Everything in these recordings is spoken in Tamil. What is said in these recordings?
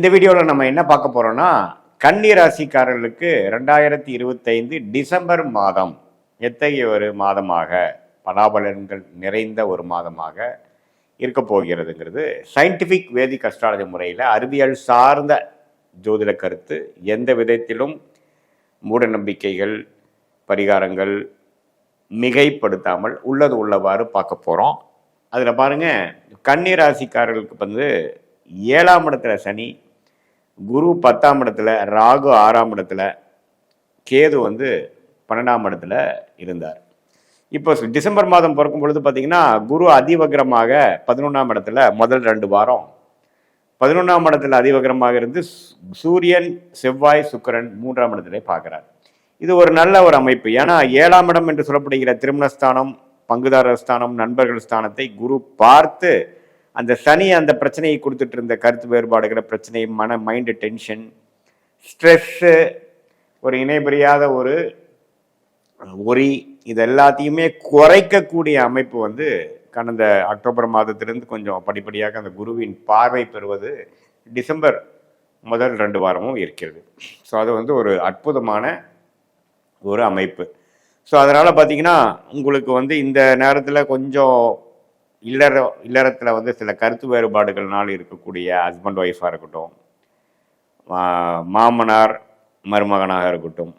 இந்த வீடியோவில் நம்ம என்ன பார்க்க போறோம்னா, கன்னி ராசிக்காரர்களுக்கு 2025 டிசம்பர் மாதம் எத்தகைய ஒரு மாதமாக, பலாபலன்கள் நிறைந்த ஒரு மாதமாக இருக்க போகிறதுங்கிறது சயின்டிஃபிக் வேதிக் அஸ்ட்ராலஜி முறையில் அறிவியல் சார்ந்த ஜோதிட கருத்து. எந்த விதத்திலும் மூட நம்பிக்கைகள், பரிகாரங்கள் மிகைப்படுத்தாமல் உள்ளது உள்ளவாறு பார்க்க போகிறோம். அதில் பாருங்கள், கன்னி ராசிக்காரர்களுக்கு வந்து 7ஆம் இடத்துல சனி, குரு 10ஆம் இடத்துல, ராகு 6ஆம் இடத்துல, கேது வந்து 12ஆம் இடத்துல இருந்தார். இப்போ டிசம்பர் மாதம் பிறக்கும் பொழுது பார்த்தீங்கன்னா, குரு அதிவக்ரமாக 11ஆம் இடத்துல முதல் 2 வாரம், 11ஆம் இடத்துல அதிவக்ரமாக இருந்து சூரியன், செவ்வாய், சுக்கிரன் 3ஆம் இடத்துல பார்க்குறார். இது ஒரு நல்ல ஒரு அமைப்பு. ஏன்னா 7ஆம் இடம் என்று சொல்லப்படுகிற திருமணஸ்தானம், பங்குதாரர் ஸ்தானம், நண்பர்கள் ஸ்தானத்தை குரு பார்த்து அந்த சனி அந்த பிரச்சனையை கொடுத்துட்டு இருந்த கருத்து வேறுபாடுகிற பிரச்சனை, மைண்டு டென்ஷன், ஸ்ட்ரெஸ்ஸு, ஒரு இணைபிரியாத ஒரு ஒரி, இது எல்லாத்தையுமே குறைக்கக்கூடிய அமைப்பு வந்து கடந்த அக்டோபர் மாதத்திலிருந்து கொஞ்சம் படிப்படியாக அந்த குருவின் பார்வை பெறுவது டிசம்பர் முதல் 2 வாரமும் இருக்கிறது. ஸோ அது வந்து ஒரு அற்புதமான ஒரு அமைப்பு. ஸோ அதனால் பார்த்தீங்கன்னா, உங்களுக்கு வந்து இந்த நேரத்தில் கொஞ்சம் இல்லறத்தில் வந்து சில கருத்து வேறுபாடுகள்னால் இருக்கக்கூடிய ஹஸ்பண்ட் ஒய்ஃபாக இருக்கட்டும், மாமனார் மருமகனாக இருக்கட்டும்,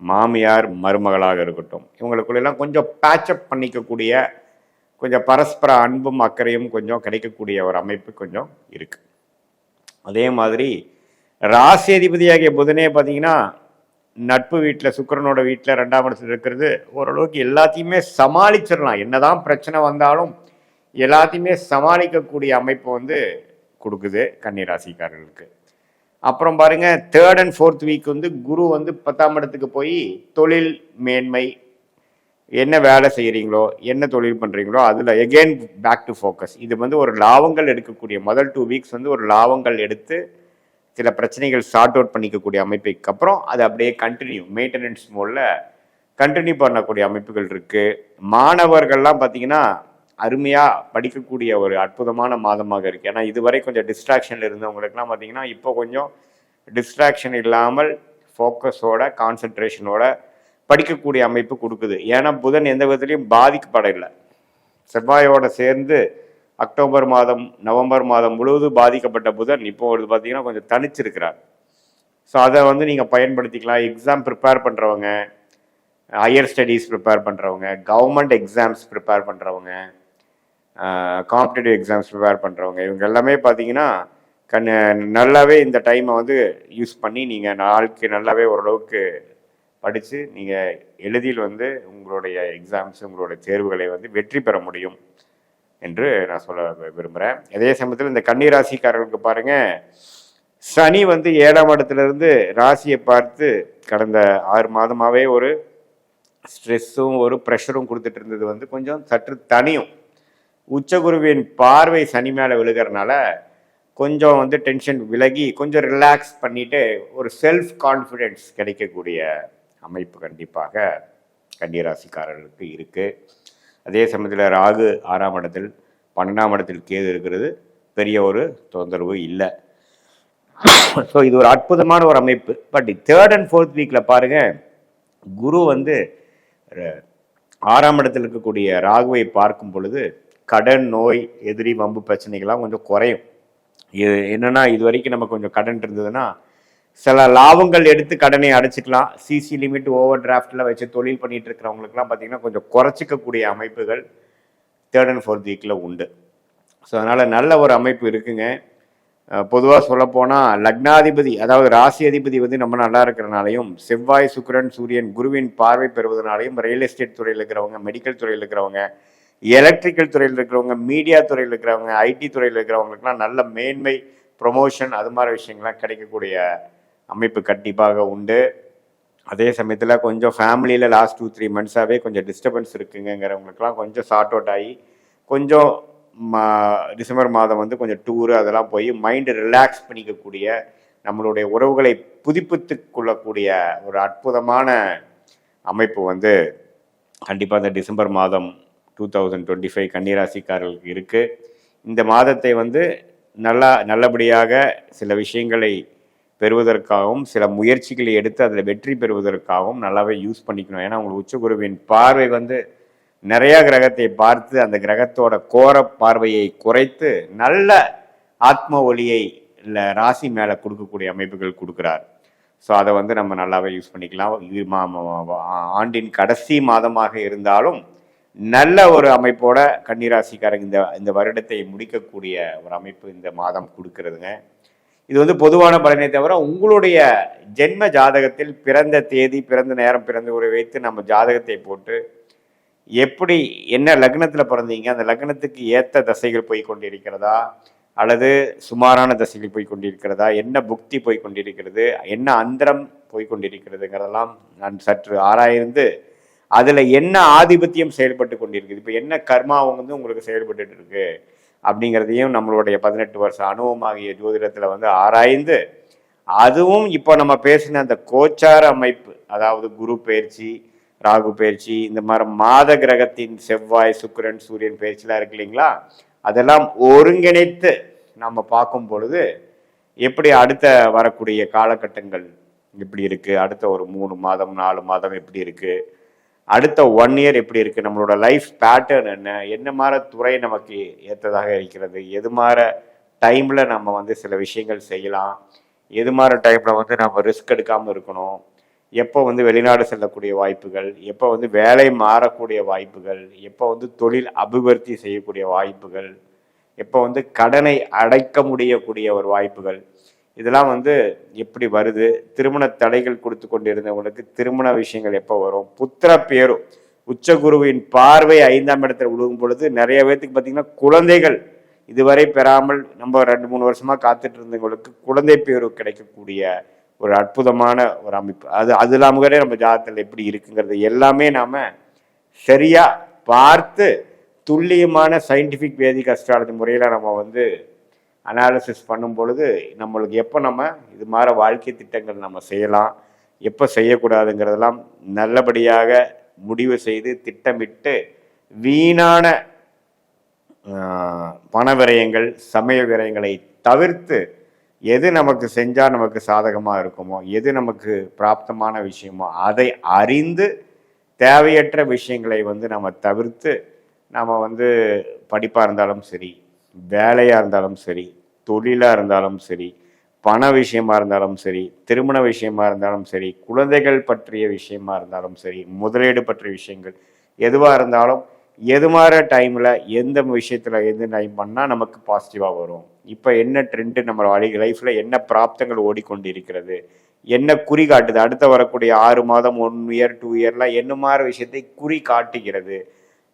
மாமியார் மருமகளாக இருக்கட்டும், இவங்களுக்குள்ளெல்லாம் கொஞ்சம் பேட்சப் பண்ணிக்கக்கூடிய, கொஞ்சம் பரஸ்பர அன்பும் அக்கறையும் கொஞ்சம் கிடைக்கக்கூடிய ஒரு அமைப்பு கொஞ்சம் இருக்குது. அதே மாதிரி ராசி அதிபதியாகிய புதனே பார்த்தீங்கன்னா, நட்பு வீட்டில், சுக்கிரனோட வீட்டில் 2ஆம் இடத்துல இருக்கிறது ஓரளவுக்கு எல்லாத்தையுமே சமாளிச்சிடலாம். என்னதான் பிரச்சனை வந்தாலும் எல்லாத்தையுமே சமாளிக்கக்கூடிய அமைப்பு வந்து கொடுக்குது கன்னிராசிக்காரர்களுக்கு. அப்புறம் பாருங்க, 3rd and 4th வீக் வந்து குரு வந்து 10ஆம் இடத்துக்கு போய் தொழில் மேன்மை, என்ன வேலை செய்கிறீங்களோ, என்ன தொழில் பண்ணுறீங்களோ அதில் எகெயின் பேக் டு ஃபோக்கஸ். இது வந்து ஒரு லாபங்கள் எடுக்கக்கூடிய முதல் 2 வீக்ஸ் வந்து ஒரு லாபங்கள் எடுத்து சில பிரச்சனைகள் சார்ட் அவுட் பண்ணிக்கக்கூடிய அமைப்புக்கு அப்புறம் அது அப்படியே கண்டினியூ மெயின்டெனன்ஸ் மோடில் கண்டினியூ பண்ணக்கூடிய அமைப்புகள் இருக்குது. மாணவர்கள்லாம் பார்த்தீங்கன்னா அருமையாக படிக்கக்கூடிய ஒரு அற்புதமான மாதமாக இருக்குது. ஏன்னா இதுவரை கொஞ்சம் டிஸ்ட்ராக்ஷனில் இருந்தவங்களுக்குலாம் பார்த்தீங்கன்னா இப்போ கொஞ்சம் டிஸ்ட்ராக்ஷன் இல்லாமல் ஃபோக்கஸோட, கான்சன்ட்ரேஷனோட படிக்கக்கூடிய அமைப்பு கொடுக்குது. ஏன்னா புதன் எந்த விதத்துலையும் பாதிக்கப்படவில்லை. செவ்வாயோட சேர்ந்து அக்டோபர் மாதம், நவம்பர் மாதம் முழுவதும் பாதிக்கப்பட்ட புதன் இப்போ வந்து பார்த்தீங்கன்னா கொஞ்சம் தனிச்சிருக்கிறார். ஸோ அதை வந்து நீங்கள் பயன்படுத்திக்கலாம். எக்ஸாம் ப்ரிப்பேர் பண்ணுறவங்க, ஹையர் ஸ்டடீஸ் ப்ரிப்பேர் பண்ணுறவங்க, கவர்மெண்ட் எக்ஸாம்ஸ் ப்ரிப்பேர் பண்ணுறவங்க, காம்படிட்டிவ் எக்ஸாம்ஸ் ப்ரிப்பேர் பண்ணுறவங்க, இவங்க எல்லாமே பார்த்தீங்கன்னா நல்லாவே இந்த டைமை வந்து யூஸ் பண்ணி நீங்கள் நாளுக்கு நல்லாவே ஓரளவுக்கு படித்து நீங்கள் எளிதில் வந்து உங்களுடைய எக்ஸாம்ஸ், உங்களுடைய தேர்வுகளை வந்து வெற்றி பெற முடியும் என்று நான் சொல்ல விரும்புகிறேன். அதே சமயத்தில் இந்த கன்னிராசிக்காரர்களுக்கு பாருங்கள், சனி வந்து 7ஆம் இடத்துலேருந்து ராசியை பார்த்து கடந்த 6 மாதமாகவே ஒரு ஸ்ட்ரெஸ்ஸும் ஒரு ப்ரெஷரும் கொடுத்துட்டு இருந்தது வந்து கொஞ்சம் சற்று தனியும். உச்சகுருவின் பார்வை சனி மேலே விழுகிறனால கொஞ்சம் வந்து டென்ஷன் விலகி கொஞ்சம் ரிலாக்ஸ் பண்ணிட்டு ஒரு செல்ஃப் கான்ஃபிடென்ஸ் கிடைக்கக்கூடிய அமைப்பு கண்டிப்பாக கன்னிராசிக்காரர்களுக்கு இருக்குது. அதே சமயத்தில் ராகு 6ஆம் இடத்தில், 12ஆம் இடத்தில் கேது இருக்கிறது பெரிய ஒரு தொந்தரவு இல்லை. ஸோ இது ஒரு அற்புதமான ஒரு அமைப்பு. பட் 3rd and 4th வீக்கில் பாருங்கள், குரு வந்து 6ஆம் இடத்தில் இருக்கக்கூடிய ராகுவை பார்க்கும் பொழுது கடன், நோய், எதிரி, வம்பு பிரச்சனைகள்லாம் கொஞ்சம் குறையும். இது என்னென்னா, இது வரைக்கும் நம்ம கொஞ்சம் கடன் இருந்ததுன்னா சில லாபங்கள் எடுத்து கடனை அடைச்சிக்கலாம். சிசி லிமிட், ஓவர் டிராஃப்டில் வச்சு தொழில் பண்ணிட்டு இருக்கிறவங்களுக்குலாம் பார்த்தீங்கன்னா கொஞ்சம் குறைச்சிக்கக்கூடிய அமைப்புகள் 3rd and 4th வீக்கில் உண்டு. ஸோ அதனால் நல்ல ஒரு அமைப்பு இருக்குங்க. பொதுவாக சொல்லப்போனால் லக்னாதிபதி, அதாவது ராசி அதிபதி வந்து நம்ம நல்லா இருக்கிறனாலையும், செவ்வாய், சுக்கிரன், சூரியன், குருவின் பார்வை பெறுவதனாலையும் ரியல் எஸ்டேட் துறையில் இருக்கிறவங்க, மெடிக்கல் துறையில் இருக்கிறவங்க, எலக்ட்ரிக்கல் துறையில் இருக்கிறவங்க, மீடியா துறையில் இருக்கிறவங்க, ஐடி துறையில் இருக்கிறவங்களுக்குலாம் நல்ல மேன்மை, ப்ரொமோஷன், அது மாதிரி விஷயங்கள்லாம் கிடைக்கக்கூடிய அமைப்பு கண்டிப்பாக உண்டு. அதே சமயத்தில் கொஞ்சம் ஃபேமிலியில் லாஸ்ட் 2-3 மந்த்ஸாகவே கொஞ்சம் டிஸ்டர்பன்ஸ் இருக்குங்கிறவங்களுக்குலாம் கொஞ்சம் சார்ட் அவுட் ஆகி கொஞ்சம் டிசம்பர் மாதம் வந்து கொஞ்சம் டூரு அதெல்லாம் போய் மைண்டு ரிலாக்ஸ் பண்ணிக்கக்கூடிய, நம்மளுடைய உறவுகளை புதுப்பித்து கொள்ளக்கூடிய ஒரு அற்புதமான அமைப்பு வந்து கண்டிப்பாக இந்த டிசம்பர் மாதம் 2025 கன்னிராசிக்காரர்களுக்கு இருக்குது. இந்த மாதத்தை வந்து நல்லபடியாக சில விஷயங்களை பெறுவதற்காகவும் சில முயற்சிகளை எடுத்து அதில் வெற்றி பெறுவதற்காகவும் நல்லாவே யூஸ் பண்ணிக்கணும். ஏன்னா உங்களுக்கு உச்சகுருவின் பார்வை வந்து நிறைய கிரகத்தை பார்த்து அந்த கிரகத்தோட கோர பார்வையை குறைத்து நல்ல ஆத்ம ஒளியை இல்லை ராசி மேலே கொடுக்கக்கூடிய அமைப்புகள் கொடுக்குறார். ஸோ அதை வந்து நம்ம நல்லாவே யூஸ் பண்ணிக்கலாம். ஆண்டின் கடைசி மாதமாக இருந்தாலும் நல்ல ஒரு அமைப்போட கன்னிராசிக்காரங்க இந்த வருடத்தை முடிக்கக்கூடிய ஒரு அமைப்பு இந்த மாதம் கொடுக்கறதுங்க. இது வந்து பொதுவான பலனை தவிர உங்களுடைய ஜென்ம ஜாதகத்தில் பிறந்த தேதி, பிறந்த நேரம், பிறந்த உரை வைத்து நம்ம ஜாதகத்தை போட்டு எப்படி என்ன லக்னத்தில் பிறந்தீங்க, அந்த லக்னத்துக்கு ஏற்ற தசைகள் போய் கொண்டிருக்கிறதா அல்லது சுமாரான தசைகள் போய் கொண்டிருக்கிறதா, என்ன புக்தி போய் கொண்டிருக்கிறது, என்ன அந்தரம் போய் கொண்டிருக்கிறதுங்கிறதெல்லாம் நான் சற்று ஆராய்ந்து அதில் என்ன ஆதிபத்தியம் செயல்பட்டு கொண்டிருக்குது, இப்போ என்ன கர்மா வந்து உங்களுக்கு செயல்பட்டு இருக்கு அப்படிங்கிறதையும் நம்மளுடைய 18 வருஷ அனுபவமாகிய ஜோதிடத்தில் வந்து ஆராய்ந்து அதுவும் இப்போ நம்ம பேசின அந்த கோச்சார அமைப்பு, அதாவது குரு பயிற்சி, ராகு பயிற்சி, இந்த மாதிரி மாத கிரகத்தின் செவ்வாய், சுக்கிரன், சூரியன் பயிற்சிலாம் இருக்கு இல்லைங்களா, அதெல்லாம் ஒருங்கிணைத்து நம்ம பார்க்கும் பொழுது எப்படி அடுத்த வரக்கூடிய காலகட்டங்கள் எப்படி இருக்கு, அடுத்த ஒரு 3 மாதம் 4 மாதம் எப்படி இருக்கு, அடுத்த 1 இயர் எப்படி இருக்கு, நம்மளோட லைஃப் பேட்டர்ன் என்ன மாதிரி துறை நமக்கு ஏற்றதாக இருக்கிறது, எது மாதிரி டைம்ல நம்ம வந்து சில விஷயங்கள் செய்யலாம், எது மாதிரி டைம்ல வந்து நம்ம ரிஸ்க் எடுக்காமல் இருக்கணும், எப்போ வந்து வெளிநாடு செல்லக்கூடிய வாய்ப்புகள், எப்போ வந்து வேலை மாறக்கூடிய வாய்ப்புகள், எப்போ வந்து தொழில் அபிவிருத்தி செய்யக்கூடிய வாய்ப்புகள், எப்போ வந்து கடனை அடைக்க முடியக்கூடிய ஒரு வாய்ப்புகள், இதெல்லாம் வந்து எப்படி வருது, திருமண தடைகள் கொடுத்து கொண்டு இருந்தவங்களுக்கு திருமண விஷயங்கள் எப்போ வரும், புத்திர பேரும் உச்சகுருவின் பார்வை 5ஆம் இடத்துல விழுகும் பொழுது நிறைய பேர்த்துக்கு பார்த்தீங்கன்னா குழந்தைகள் இதுவரை பெறாமல் நம்ம 2-3 வருஷமா காத்துட்டு இருந்தவங்களுக்கு குழந்தை பேரு கிடைக்கக்கூடிய ஒரு அற்புதமான ஒரு அமைப்பு. அது இல்லாமலே நம்ம ஜாதகத்தில் எப்படி இருக்குங்கிறது எல்லாமே நாம சரியா பார்த்து துல்லியமான சயின்டிஃபிக் வேதிக் அஸ்ட்ராலஜி முறையில் நம்ம வந்து அனாலிசிஸ் பண்ணும் பொழுது நம்மளுக்கு எப்போ நம்ம இது மாதிரி வாழ்க்கை திட்டங்கள் நம்ம செய்யலாம், எப்போ செய்யக்கூடாதுங்கிறதெல்லாம் நல்லபடியாக முடிவு செய்து திட்டமிட்டு வீணான பண விரயங்கள், சமய விரயங்களை தவிர்த்து எது நமக்கு செஞ்சால் நமக்கு சாதகமாக இருக்குமோ, எது நமக்கு பிராப்தமான விஷயமோ அதை அறிந்து தேவையற்ற விஷயங்களை வந்து நம்ம தவிர்த்து நம்ம வந்து படிப்பாக இருந்தாலும் சரி, வேலையாக இருந்தாலும் சரி, தொழிலாக இருந்தாலும் சரி, பண விஷயமா இருந்தாலும் சரி, திருமண விஷயமா இருந்தாலும் சரி, குழந்தைகள் பற்றிய விஷயமா இருந்தாலும் சரி, முதலீடு பற்றிய விஷயங்கள் எதுவாக இருந்தாலும் எது மாதிரி டைமில் எந்த விஷயத்தில் எந்த டைம் பண்ணால் நமக்கு பாசிட்டிவாக வரும், இப்போ என்ன ட்ரெண்டு நம்ம லைஃப்பில் என்ன பிராப்தங்கள் ஓடிக்கொண்டு இருக்கிறது, என்ன குறி காட்டுது, அடுத்த வரக்கூடிய 6 மாதம் 1 இயர் 2 இயர்லாம் என்ன மாதிரி விஷயத்தை குறி காட்டுகிறது,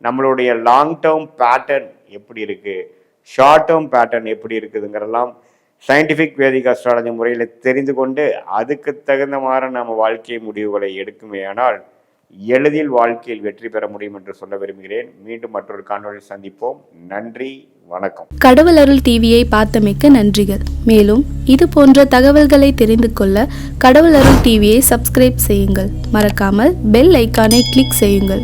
நம்மளுடைய லாங் டேர்ம் பேட்டர்ன் எப்படி இருக்குது, ஷார்ட் டேர்ம் பேட்டர்ன் எப்படி இருக்குதுங்கிறதெல்லாம் சயின்டிஃபிக் வேதிக் அஸ்ட்ராலஜி முறையில் தெரிந்து கொண்டு அதுக்கு தகுந்த மாதிரி நம்ம வாழ்க்கை முடிவுகளை எடுக்குமேயானால் எளிதில் வாழ்க்கையில் வெற்றி பெற முடியும் என்று சொல்ல விரும்புகிறேன். மீண்டும் மற்றொரு காணொளியில் சந்திப்போம். நன்றி, வணக்கம். கடவுள் அருள் டிவியை பார்த்தமைக்கு நன்றிகள். மேலும் இது போன்ற தகவல்களை தெரிந்து கொள்ள கடவுள் அருள் டிவியை சப்ஸ்கிரைப் செய்யுங்கள். மறக்காமல் பெல் ஐக்கானை கிளிக் செய்யுங்கள்.